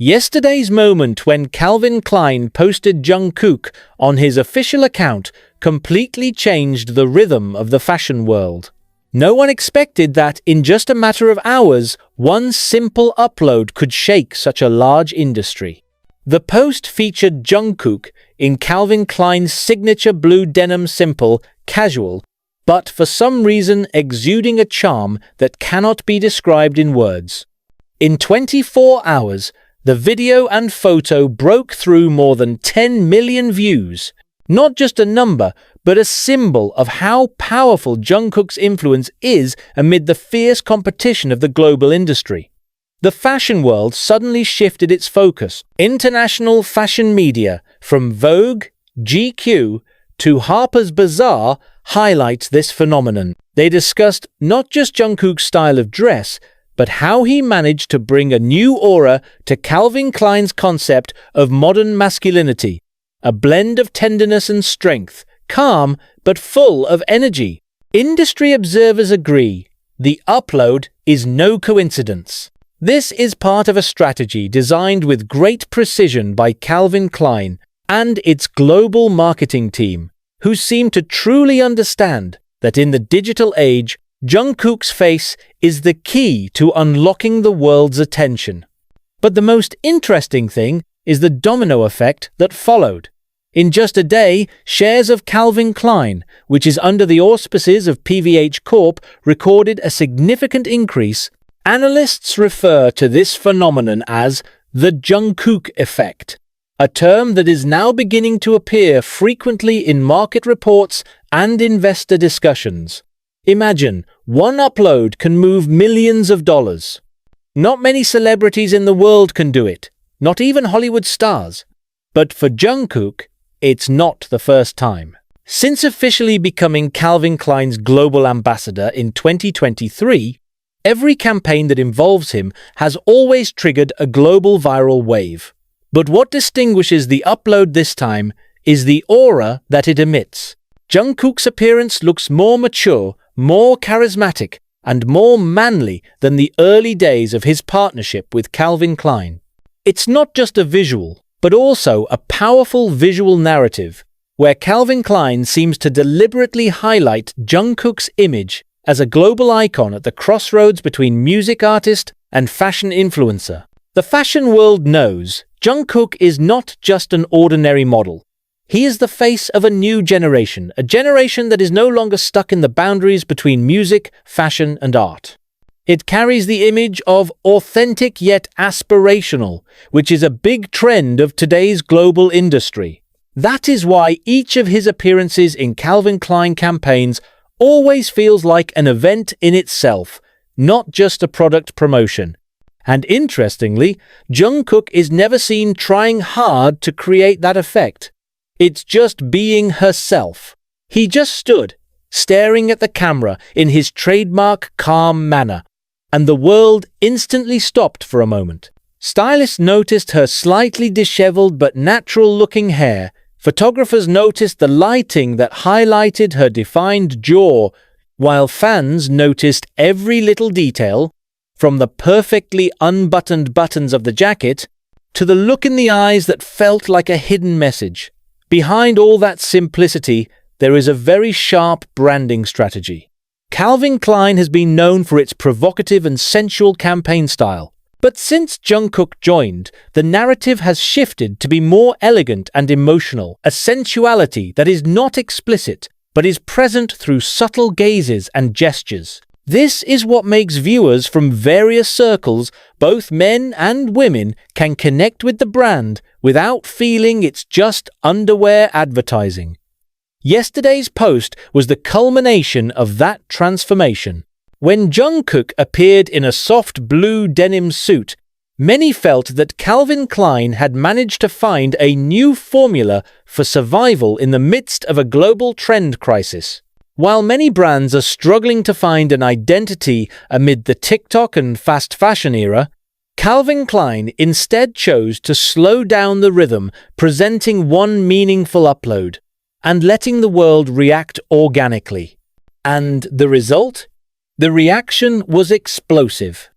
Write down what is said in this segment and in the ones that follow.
Yesterday's moment when Calvin Klein posted Jungkook on his official account completely changed the rhythm of the fashion world. No one expected that in just a matter of hours, one simple upload could shake such a large industry. The post featured Jungkook in Calvin Klein's signature blue denim simple, casual, but for some reason exuding a charm that cannot be described in words. In 24 hours, the video and photo broke through more than 10 million views. Not just a number, but a symbol of how powerful Jungkook's influence is amid the fierce competition of the global industry. The fashion world suddenly shifted its focus. International fashion media, from Vogue, GQ, to Harper's Bazaar, highlight this phenomenon. They discussed not just Jungkook's style of dress, but how he managed to bring a new aura to Calvin Klein's concept of modern masculinity, a blend of tenderness and strength, calm but full of energy. Industry observers agree, the upload is no coincidence. This is part of a strategy designed with great precision by Calvin Klein and its global marketing team, who seem to truly understand that in the digital age, Jungkook's face is the key to unlocking the world's attention. But the most interesting thing is the domino effect that followed. In just a day, shares of Calvin Klein, which is under the auspices of PVH Corp, recorded a significant increase. Analysts refer to this phenomenon as the Jungkook effect, a term that is now beginning to appear frequently in market reports and investor discussions. Imagine, one upload can move millions of dollars. Not many celebrities in the world can do it, not even Hollywood stars. But for Jungkook, it's not the first time. Since officially becoming Calvin Klein's global ambassador in 2023, every campaign that involves him has always triggered a global viral wave. But what distinguishes the upload this time is the aura that it emits. Jungkook's appearance looks more mature, more charismatic, and more manly than the early days of his partnership with Calvin Klein. It's not just a visual, but also a powerful visual narrative, where Calvin Klein seems to deliberately highlight Jungkook's image as a global icon at the crossroads between music artist and fashion influencer. The fashion world knows Jungkook is not just an ordinary model. He is the face of a new generation, a generation that is no longer stuck in the boundaries between music, fashion, and art. It carries the image of authentic yet aspirational, which is a big trend of today's global industry. That is why each of his appearances in Calvin Klein campaigns always feels like an event in itself, not just a product promotion. And interestingly, Jungkook is never seen trying hard to create that effect. It's just being herself. He just stood, staring at the camera in his trademark calm manner, and the world instantly stopped for a moment. Stylists noticed her slightly disheveled but natural-looking hair. Photographers noticed the lighting that highlighted her defined jaw, while fans noticed every little detail, from the perfectly unbuttoned buttons of the jacket to the look in the eyes that felt like a hidden message. Behind all that simplicity, there is a very sharp branding strategy. Calvin Klein has been known for its provocative and sensual campaign style. But since Jungkook joined, the narrative has shifted to be more elegant and emotional, a sensuality that is not explicit, but is present through subtle gazes and gestures. This is what makes viewers from various circles, both men and women, can connect with the brand without feeling it's just underwear advertising. Yesterday's post was the culmination of that transformation. When Jungkook appeared in a soft blue denim suit, many felt that Calvin Klein had managed to find a new formula for survival in the midst of a global trend crisis. While many brands are struggling to find an identity amid the TikTok and fast fashion era, Calvin Klein instead chose to slow down the rhythm, presenting one meaningful upload and letting the world react organically. And the result? The reaction was explosive.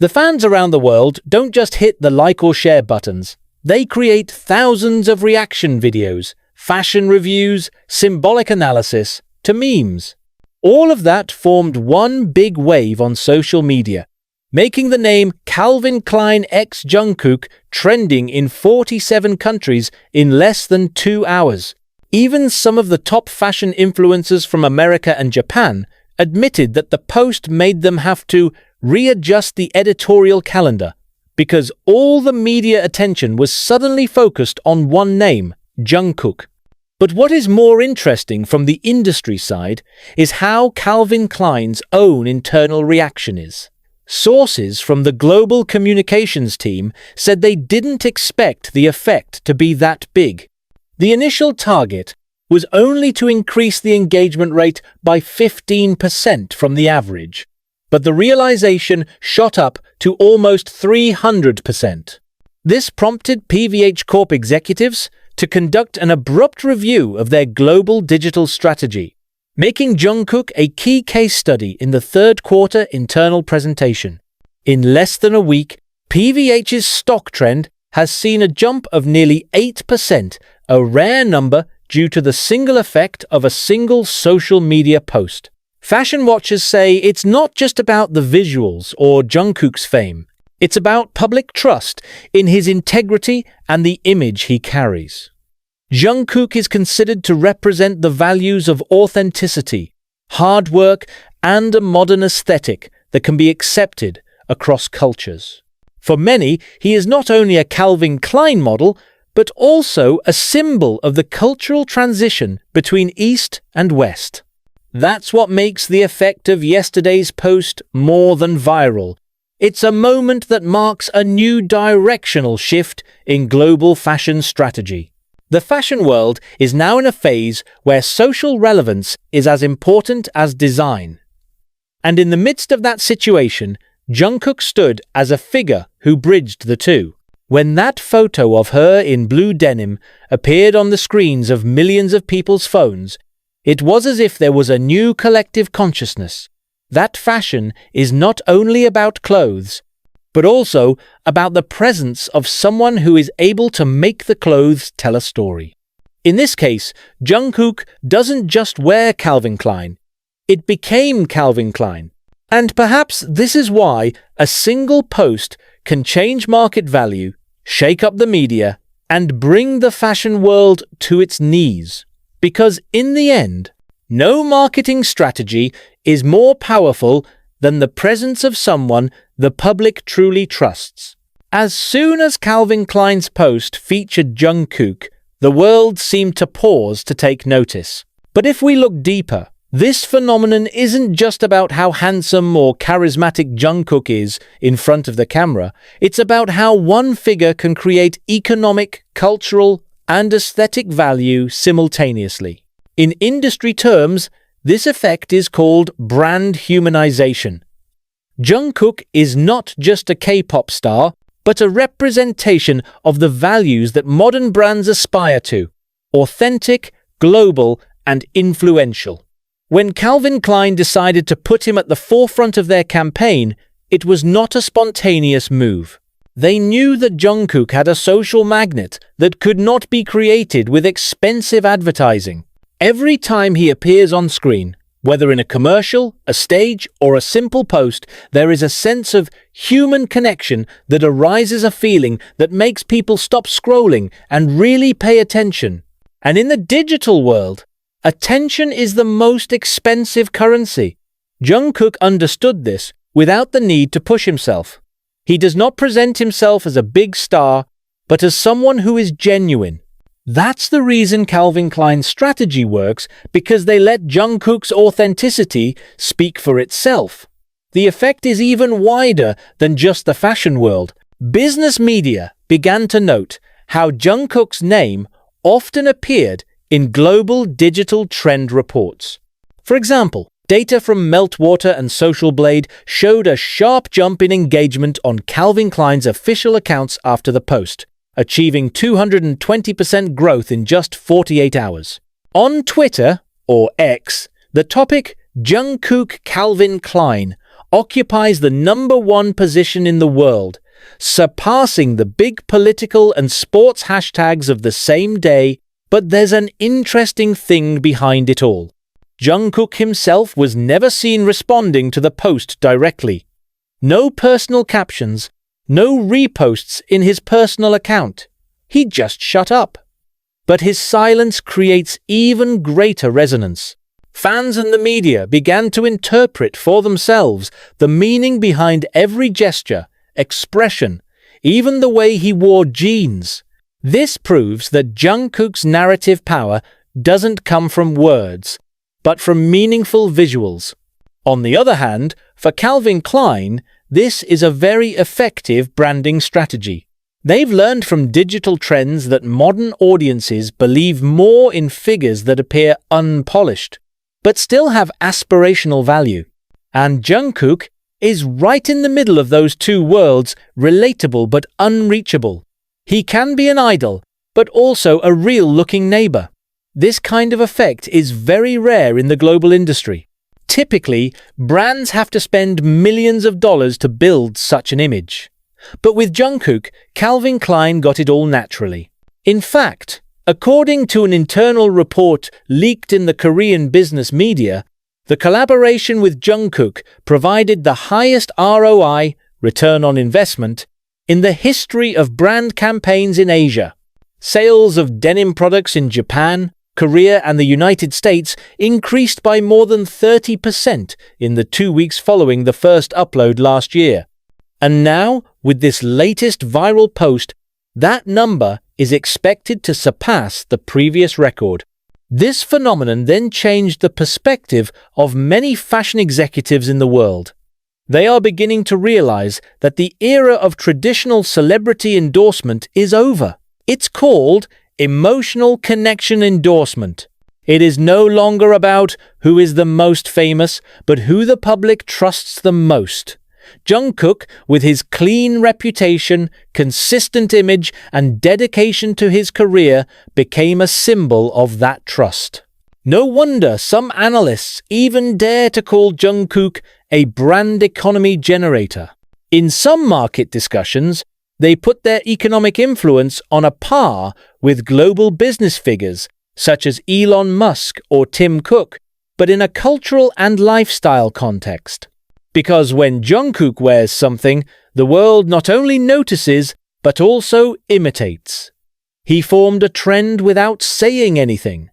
The fans around the world don't just hit the like or share buttons. They create thousands of reaction videos, fashion reviews, symbolic analysis, to memes. All of that formed one big wave on social media, making the name Calvin Klein x Jungkook trending in 47 countries in less than 2 hours. Even some of the top fashion influencers from America and Japan admitted that the post made them have to readjust the editorial calendar because all the media attention was suddenly focused on one name, Jungkook. But what is more interesting from the industry side is how Calvin Klein's own internal reaction is. Sources from the global communications team said they didn't expect the effect to be that big. The initial target was only to increase the engagement rate by 15% from the average, but the realization shot up to almost 300%. This prompted PVH Corp executives to conduct an abrupt review of their global digital strategy, making Jungkook a key case study in the third quarter internal presentation. In less than a week, PVH's stock trend has seen a jump of nearly 8%, a rare number due to the single effect of a single social media post. Fashion watchers say it's not just about the visuals or Jungkook's fame. It's about public trust in his integrity and the image he carries. Jungkook is considered to represent the values of authenticity, hard work, and a modern aesthetic that can be accepted across cultures. For many, he is not only a Calvin Klein model, but also a symbol of the cultural transition between East and West. That's what makes the effect of yesterday's post more than viral. It's a moment that marks a new directional shift in global fashion strategy. The fashion world is now in a phase where social relevance is as important as design. And in the midst of that situation, Jungkook stood as a figure who bridged the two. When that photo of her in blue denim appeared on the screens of millions of people's phones, it was as if there was a new collective consciousness. That fashion is not only about clothes, but also about the presence of someone who is able to make the clothes tell a story. In this case, Jungkook doesn't just wear Calvin Klein, it became Calvin Klein. And perhaps this is why a single post can change market value, shake up the media, and bring the fashion world to its knees. Because in the end, no marketing strategy is more powerful than the presence of someone the public truly trusts. As soon as Calvin Klein's post featured Jungkook, the world seemed to pause to take notice. But if we look deeper, this phenomenon isn't just about how handsome or charismatic Jungkook is in front of the camera. It's about how one figure can create economic, cultural, and aesthetic value simultaneously. In industry terms, this effect is called brand humanization. Jungkook is not just a K-pop star, but a representation of the values that modern brands aspire to: authentic, global, and influential. When Calvin Klein decided to put him at the forefront of their campaign, it was not a spontaneous move. They knew that Jungkook had a social magnet that could not be created with expensive advertising. Every time he appears on screen, whether in a commercial, a stage, or a simple post, there is a sense of human connection that arises, a feeling that makes people stop scrolling and really pay attention. And in the digital world, attention is the most expensive currency. Jungkook understood this without the need to push himself. He does not present himself as a big star, but as someone who is genuine. That's the reason Calvin Klein's strategy works, because they let Jungkook's authenticity speak for itself. The effect is even wider than just the fashion world. Business media began to note how Jungkook's name often appeared in global digital trend reports. For example, data from Meltwater and Social Blade showed a sharp jump in engagement on Calvin Klein's official accounts after the post, achieving 220% growth in just 48 hours. On Twitter, or X, the topic Jungkook Calvin Klein occupies the #1 position in the world, surpassing the big political and sports hashtags of the same day. But there's an interesting thing behind it all. Jungkook himself was never seen responding to the post directly. No personal captions, no reposts in his personal account. He just shut up. But his silence creates even greater resonance. Fans and the media began to interpret for themselves the meaning behind every gesture, expression, even the way he wore jeans. This proves that Jungkook's narrative power doesn't come from words, but from meaningful visuals. On the other hand, for Calvin Klein, this is a very effective branding strategy. They've learned from digital trends that modern audiences believe more in figures that appear unpolished, but still have aspirational value. And Jungkook is right in the middle of those two worlds, relatable but unreachable. He can be an idol, but also a real-looking neighbor. This kind of effect is very rare in the global industry. Typically, brands have to spend millions of dollars to build such an image. But with Jungkook, Calvin Klein got it all naturally. In fact, according to an internal report leaked in the Korean business media, the collaboration with Jungkook provided the highest ROI, return on investment, in the history of brand campaigns in Asia. Sales of denim products in Japan, Korea, and the United States increased by more than 30% in the 2 weeks following the first upload last year. And now, with this latest viral post, that number is expected to surpass the previous record. This phenomenon then changed the perspective of many fashion executives in the world. They are beginning to realize that the era of traditional celebrity endorsement is over. It's called emotional connection endorsement. It is no longer about who is the most famous, but who the public trusts the most. Jungkook, with his clean reputation, consistent image, and dedication to his career, became a symbol of that trust. No wonder some analysts even dare to call Jungkook a brand economy generator. In some market discussions, they put their economic influence on a par with global business figures such as Elon Musk or Tim Cook, but in a cultural and lifestyle context. Because when Jungkook wears something, the world not only notices, but also imitates. He formed a trend without saying anything.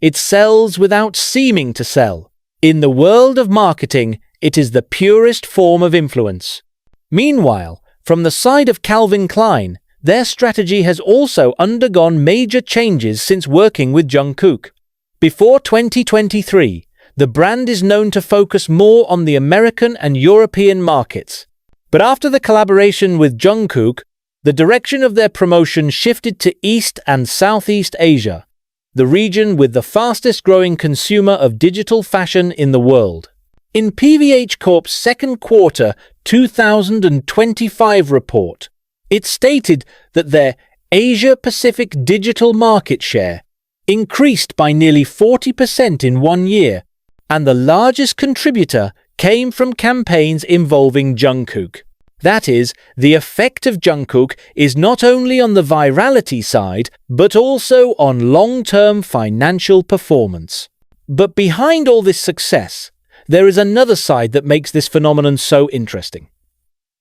It sells without seeming to sell. In the world of marketing, it is the purest form of influence. Meanwhile, from the side of Calvin Klein, their strategy has also undergone major changes since working with Jungkook. Before 2023, the brand is known to focus more on the American and European markets. But after the collaboration with Jungkook, the direction of their promotion shifted to East and Southeast Asia, the region with the fastest-growing consumer of digital fashion in the world. In PVH Corp's second quarter 2025 report, it stated that their Asia-Pacific digital market share increased by nearly 40% in 1 year, and the largest contributor came from campaigns involving Jungkook. That is, the effect of Jungkook is not only on the virality side, but also on long-term financial performance. But behind all this success, there is another side that makes this phenomenon so interesting.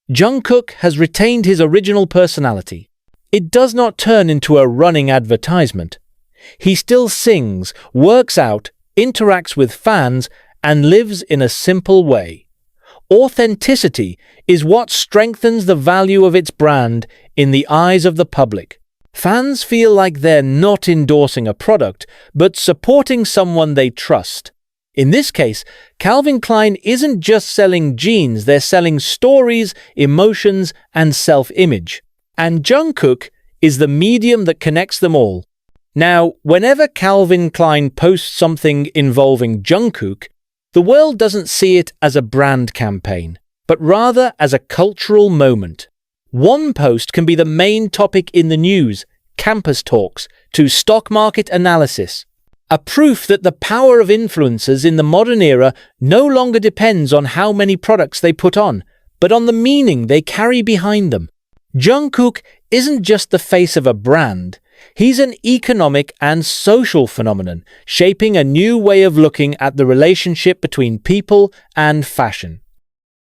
Jungkook has retained his original personality. It does not turn into a running advertisement. He still sings, works out, interacts with fans, and lives in a simple way. Authenticity is what strengthens the value of its brand in the eyes of the public. Fans feel like they're not endorsing a product, but supporting someone they trust. In this case, Calvin Klein isn't just selling jeans, they're selling stories, emotions, and self-image. And Jungkook is the medium that connects them all. Now, whenever Calvin Klein posts something involving Jungkook, the world doesn't see it as a brand campaign, but rather as a cultural moment. One post can be the main topic in the news, campus talks, to stock market analysis. A proof that the power of influencers in the modern era no longer depends on how many products they put on, but on the meaning they carry behind them. Jungkook isn't just the face of a brand, he's an economic and social phenomenon, shaping a new way of looking at the relationship between people and fashion.